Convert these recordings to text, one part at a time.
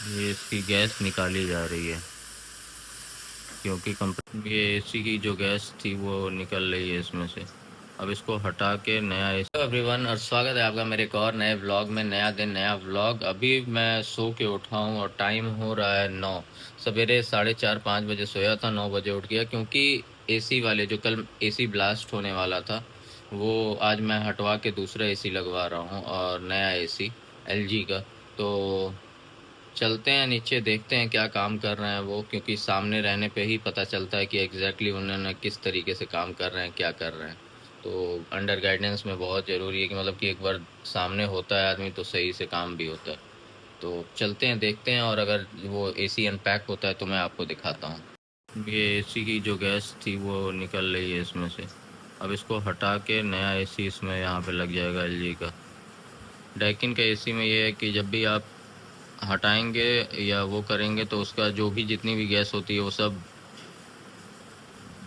ये इसकी गैस निकाली जा रही है क्योंकि ये एसी की जो गैस थी वो निकल रही है इसमें से। अब इसको हटा के नया एसी। तो एवरीवन, और स्वागत है आपका मेरे एक और नए व्लॉग में। नया दिन नया व्लॉग। अभी मैं सो के उठा हूँ और टाइम हो रहा है 9। सवेरे 4:30-5 बजे सोया था, 9 बजे उठ गया क्योंकि एसी वाले जो कल एसी ब्लास्ट होने वाला था वो आज मैं हटवा के दूसरा एसी लगवा रहा हूँ, और नया एसी एलजी का। तो चलते हैं नीचे, देखते हैं क्या काम कर रहे हैं वो, क्योंकि सामने रहने पे ही पता चलता है कि एग्जैक्टली उन्होंने किस तरीके से काम कर रहे हैं, क्या कर रहे हैं। तो अंडर गाइडेंस में बहुत ज़रूरी है कि मतलब कि एक बार सामने होता है आदमी तो सही से काम भी होता है। तो चलते हैं, देखते हैं, और अगर वो एसी अनपैक होता है तो मैं आपको दिखाता हूँ। ये एसी की जो गैस थी वो निकल रही है इसमें से। अब इसको हटा के नया एसी इसमें यहाँ पे लग जाएगा एलजी का। डैकिन का एसी में ये है कि जब भी आप हटाएंगे या वो करेंगे तो उसका जो भी जितनी भी गैस होती है वो सब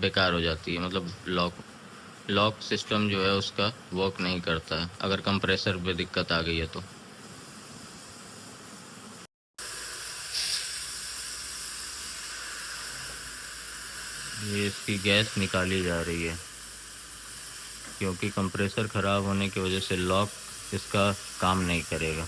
बेकार हो जाती है। मतलब लॉक सिस्टम जो है उसका वर्क नहीं करता है अगर कंप्रेसर पे दिक्कत आ गई है तो। ये इसकी गैस निकाली जा रही है क्योंकि कंप्रेसर ख़राब होने की वजह से लॉक इसका काम नहीं करेगा।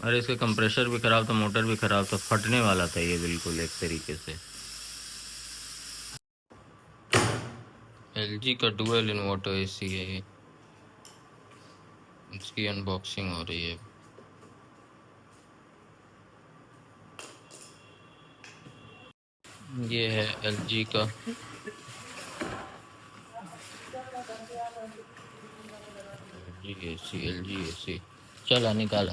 अरे इसका कंप्रेसर भी ख़राब था, मोटर भी ख़राब था, फटने वाला था ये बिल्कुल एक तरीके से। एलजी का डुअल इन्वर्टर एसी है ये। इसकी अनबॉक्सिंग हो रही है। ये है एलजी का। एलजी एसी चला निकाला।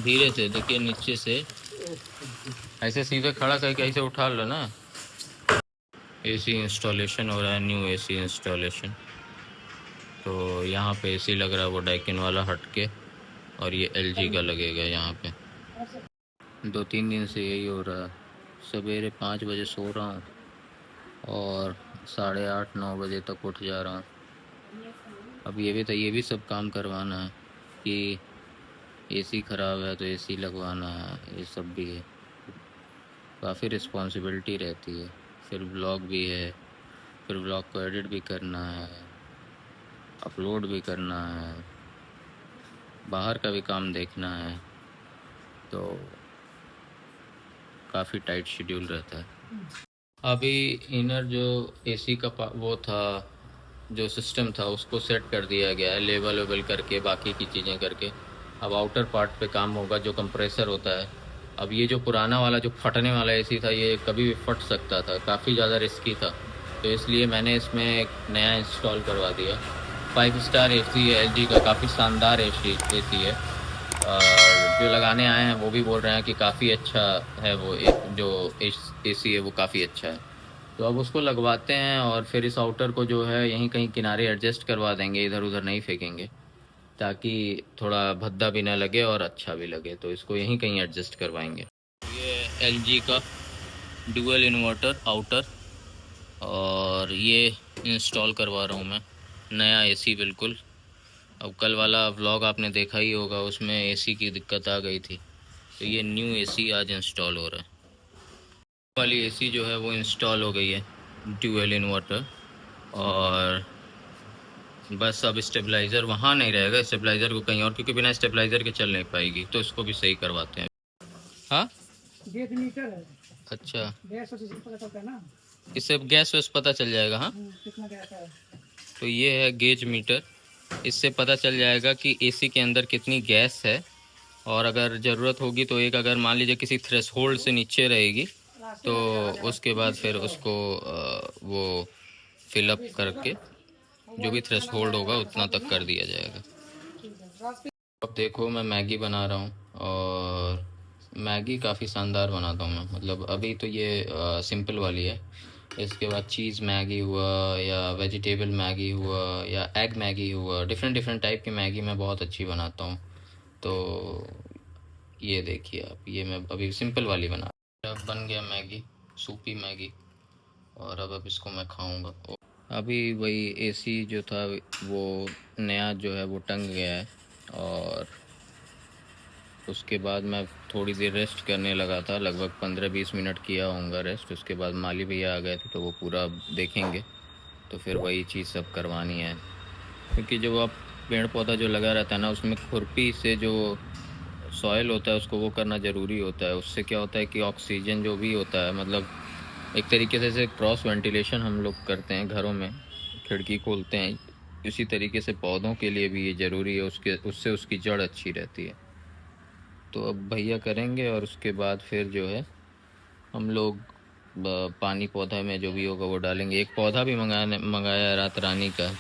धीरे से देखिए, नीचे से ऐसे सीधे खड़ा करके ऐसे उठा लो ना। एसी इंस्टॉलेशन हो रहा है, न्यू एसी इंस्टॉलेशन। तो यहाँ पे एसी लग रहा है वो डैकिन वाला हट के, और ये एलजी का लगेगा यहाँ पे। 2-3 दिन से यही हो रहा है। सवेरे 5 बजे सो रहा हूँ और 8:30-9 बजे तक उठ जा रहा हूँ। अब ये भी सब काम करवाना है कि एसी ख़राब है तो एसी लगवाना है, ये सब भी है। काफ़ी रिस्पॉन्सिबिलिटी रहती है। फिर ब्लॉग भी है, फिर ब्लॉग को एडिट भी करना है, अपलोड भी करना है, बाहर का भी काम देखना है। तो काफ़ी टाइट शेड्यूल रहता है। अभी इनर जो एसी का वो था, जो सिस्टम था उसको सेट कर दिया गया है, लेवल वेबल करके, बाकी की चीज़ें करके। अब आउटर पार्ट पे काम होगा, जो कंप्रेसर होता है। अब ये जो पुराना वाला जो फटने वाला एसी था ये कभी भी फट सकता था, काफ़ी ज़्यादा रिस्की था। तो इसलिए मैंने इसमें एक नया इंस्टॉल करवा दिया। 5 स्टार एसी है एलजी का, काफ़ी शानदार एसी है। और जो लगाने आए हैं वो भी बोल रहे हैं कि काफ़ी अच्छा है वो जो एसी है वो काफ़ी अच्छा है। तो अब उसको लगवाते हैं और फिर इस आउटर को जो है यहीं कहीं किनारे एडजस्ट करवा देंगे, इधर उधर नहीं फेंकेंगे, ताकि थोड़ा भद्दा भी ना लगे और अच्छा भी लगे। तो इसको यहीं कहीं एडजस्ट करवाएंगे। ये एलजी का डुअल इन्वर्टर आउटर, और ये इंस्टॉल करवा रहा हूँ मैं नया एसी बिल्कुल। अब कल वाला व्लॉग आपने देखा ही होगा, उसमें एसी की दिक्कत आ गई थी। तो ये न्यू एसी आज इंस्टॉल हो रहा है। वाली एसी जो है वो इंस्टॉल हो गई है, ड्यूअल इन्वर्टर। और बस अब स्टेबलाइज़र वहाँ नहीं रहेगा, स्टेबलाइज़र को कहीं और, क्योंकि बिना स्टेबलाइज़र के चल नहीं पाएगी। तो इसको भी सही करवाते हैं। हाँ, गैस मीटर है। अच्छा, गैस पता चलता है ना, इससे गैस वैस पता चल जाएगा। हाँ, कितना गैस है। तो ये है गेज मीटर, इससे पता चल जाएगा कि एसी के अंदर कितनी गैस है। और अगर ज़रूरत होगी तो एक, अगर मान लीजिए किसी थ्रेशोल्ड से नीचे रहेगी तो उसके बाद फिर उसको वो फिलअप करके जो भी थ्रेशोल्ड होगा उतना तक कर दिया जाएगा। अब देखो, मैं मैगी बना रहा हूँ, और मैगी काफ़ी शानदार बनाता हूँ मैं। मतलब अभी तो ये सिंपल वाली है। इसके बाद चीज़ मैगी हुआ, या वेजिटेबल मैगी हुआ, या एग मैगी हुआ, डिफरेंट डिफरेंट टाइप की मैगी मैं बहुत अच्छी बनाता हूँ। तो ये देखिए आप, ये मैं अभी सिंपल वाली बना। अब बन गया मैगी, सूपी मैगी, और अब इसको मैं खाऊंगा। अभी वही एसी जो था वो नया जो है वो टंग गया है, और उसके बाद मैं थोड़ी देर रेस्ट करने लगा था, लगभग 15-20 मिनट किया होऊंगा रेस्ट। उसके बाद माली भैया आ गए थे तो वो पूरा देखेंगे, तो फिर वही चीज़ सब करवानी है। क्योंकि जो आप पेड़ पौधा जो लगा रहता है ना, उसमें खुरपी से जो सॉइल होता है उसको वो करना ज़रूरी होता है। उससे क्या होता है कि ऑक्सीजन जो भी होता है, मतलब एक तरीके से जैसे क्रॉस वेंटिलेशन हम लोग करते हैं घरों में, खिड़की खोलते हैं, इसी तरीके से पौधों के लिए भी ये ज़रूरी है, उससे उसकी जड़ अच्छी रहती है। तो अब भैया करेंगे, और उसके बाद फिर जो है हम लोग पानी पौधा में जो भी होगा वो डालेंगे। एक पौधा भी मंगाया है रात रानी का,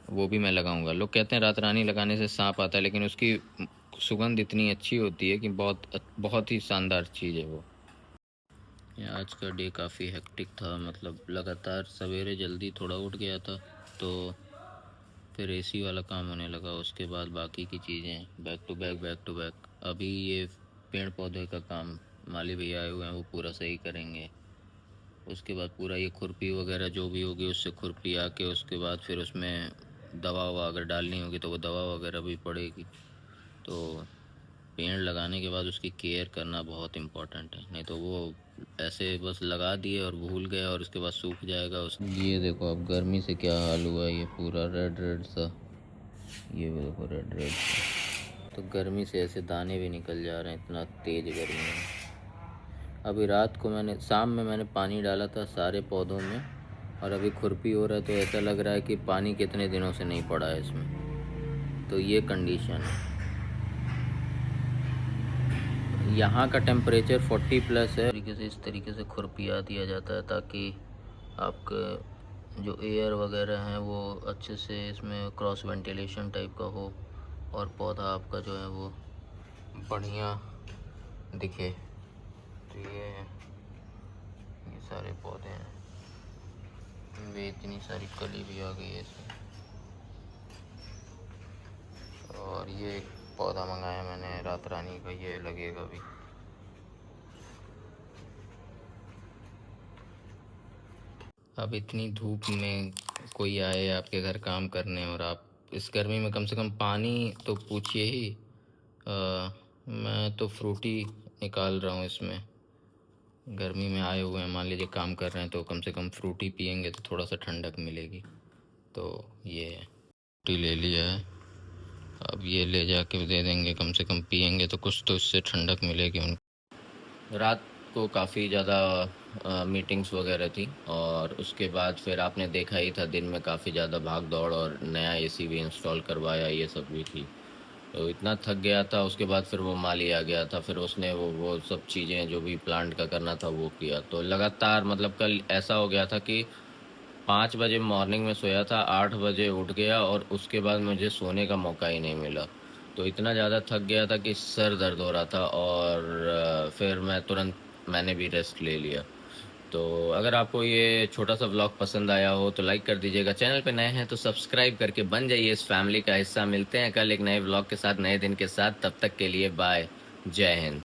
वो भी मैं लगाऊंगा। लोग कहते हैं रात रानी लगाने से सांप आता है, लेकिन उसकी सुगंध इतनी अच्छी होती है कि बहुत बहुत ही शानदार चीज़ है वो। आज का डे काफ़ी हेक्टिक था, मतलब लगातार सवेरे जल्दी थोड़ा उठ गया था, तो फिर एसी वाला काम होने लगा। उसके बाद बाकी की चीज़ें back to back back to back. अभी ये पेड़ पौधे का काम माली भैया आए हुए हैं, वो पूरा सही करेंगे। उसके बाद पूरा ये खुरपी वगैरह जो भी होगी उससे खुरपी आके, उसके बाद फिर उसमें दवा ववा अगर डालनी होगी तो वो दवा वगैरह भी पड़ेगी। तो पेड़ लगाने के बाद उसकी केयर करना बहुत इम्पोर्टेंट है, नहीं तो वो ऐसे बस लगा दिए और भूल गए और उसके बाद सूख जाएगा। उस ये देखो अब गर्मी से क्या हाल हुआ, ये पूरा रेड रेड सा, ये देखो रेड रेड सा। तो गर्मी से ऐसे दाने भी निकल जा रहे हैं, इतना तेज़ गर्मी है। अभी रात को शाम में मैंने पानी डाला था सारे पौधों में, और अभी खुरपी हो रहा है तो ऐसा लग रहा है कि पानी कितने दिनों से नहीं पड़ा है इसमें। तो ये कंडीशन है। यहाँ का टेम्परेचर 40+ है। इस तरीके से खुरपिया दिया जाता है ताकि आपके जो एयर वगैरह हैं वो अच्छे से इसमें क्रॉस वेंटिलेशन टाइप का हो, और पौधा आपका जो है वो बढ़िया दिखे। तो ये सारे पौधे हैं, वे इतनी सारी कली भी आ गई है इसमें। और ये एक पौधा मंगाया मैंने रात रानी का, ये लगेगा भी। अब इतनी धूप में कोई आए आपके घर काम करने, और आप इस गर्मी में कम से कम पानी तो पूछिए ही। मैं तो फ्रूटी निकाल रहा हूँ इसमें। गर्मी में आए हुए हैं, मान लीजिए काम कर रहे हैं, तो कम से कम फ्रूटी पियेंगे तो थोड़ा सा ठंडक मिलेगी। तो ये फ्रूटी ले लिया है, अब ये ले जाके दे देंगे, कम से कम पियेंगे तो कुछ तो इससे ठंडक मिलेगी उनको। रात को काफ़ी ज़्यादा मीटिंग्स वगैरह थी, और उसके बाद फिर आपने देखा ही था दिन में काफ़ी ज़्यादा भाग दौड़, और नया एसी भी इंस्टॉल करवाया, ये सब भी थी। तो इतना थक गया था। उसके बाद फिर वो माली आ गया था, फिर उसने वो सब चीज़ें जो भी प्लांट का करना था वो किया। तो लगातार मतलब कल ऐसा हो गया था कि 5 बजे मॉर्निंग में सोया था, 8 बजे उठ गया, और उसके बाद मुझे सोने का मौका ही नहीं मिला। तो इतना ज़्यादा थक गया था कि सर दर्द हो रहा था, और फिर मैं तुरंत मैंने भी रेस्ट ले लिया। तो अगर आपको ये छोटा सा व्लॉग पसंद आया हो तो लाइक कर दीजिएगा। चैनल पे नए हैं तो सब्सक्राइब करके बन जाइए इस फैमिली का हिस्सा। मिलते हैं कल एक नए व्लॉग के साथ, नए दिन के साथ। तब तक के लिए बाय, जय हिंद।